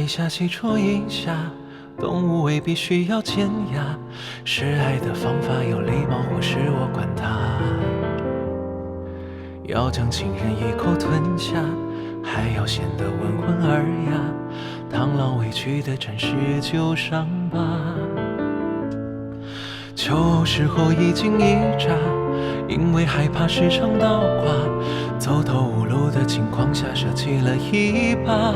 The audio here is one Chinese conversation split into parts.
下去戳一下，动物未必需要尖牙，示爱的方法有礼貌或是我管它。要将情人一口吞下，还要显得温文尔雅，螳螂委屈的展示旧伤疤。旧时候一惊一乍，因为害怕时常倒挂，走投无路的情况下舍弃了一把。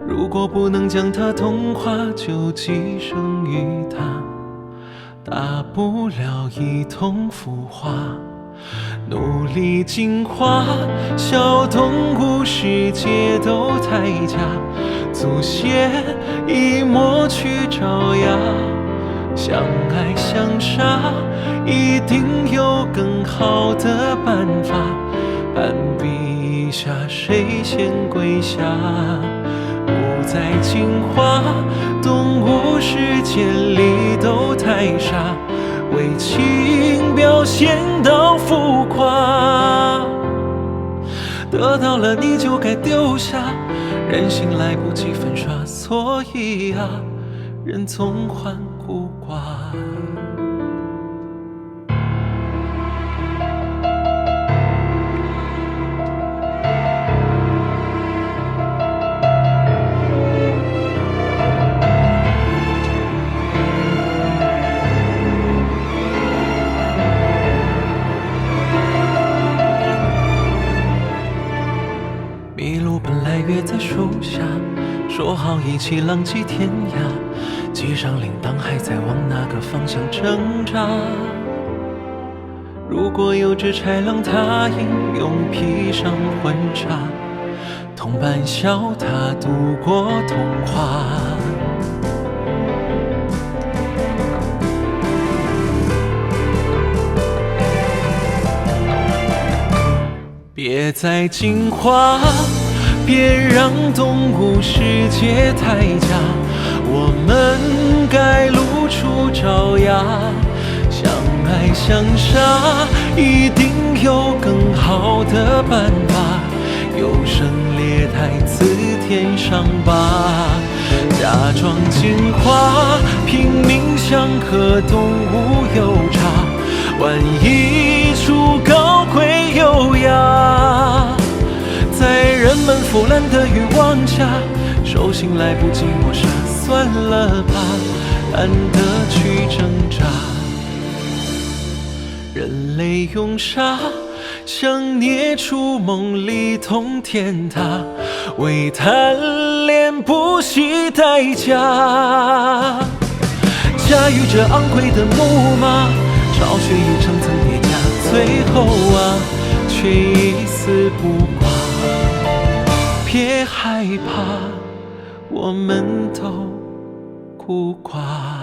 如果不能将它同化，就寄生于它，大不了一同腐化。努力进化，小动物世界都太假，祖先已抹去爪牙。相爱相杀，一定有更好的办法。半壁一下，谁先跪下？不再进化，动物世界里都太傻，为情表现到浮夸。得到了你就该丢下，人心来不及粉刷，所以啊，人总患孤寡。麋鹿本来约在树下，说好一起浪迹天涯，系上铃铛还在往哪个方向挣扎。如果有只豺狼它英勇披上婚纱，同伴笑它度过童话。别再进化，别让动物世界太假，我们该露出爪牙。相爱相杀，一定有更好的办法。优胜劣汰，自舔伤疤。假装进化，拼命想和动物有差，万一处高贵优雅。在人们腐烂的欲望下，手心来不及抹杀，算了吧，懒得去挣扎。人类用杀，想捏出梦里通天塔，为贪恋不惜代价。驾驭着昂贵的木马，巢穴一层层叠加，最后啊，却一丝不挂。别害怕，我们都孤寡。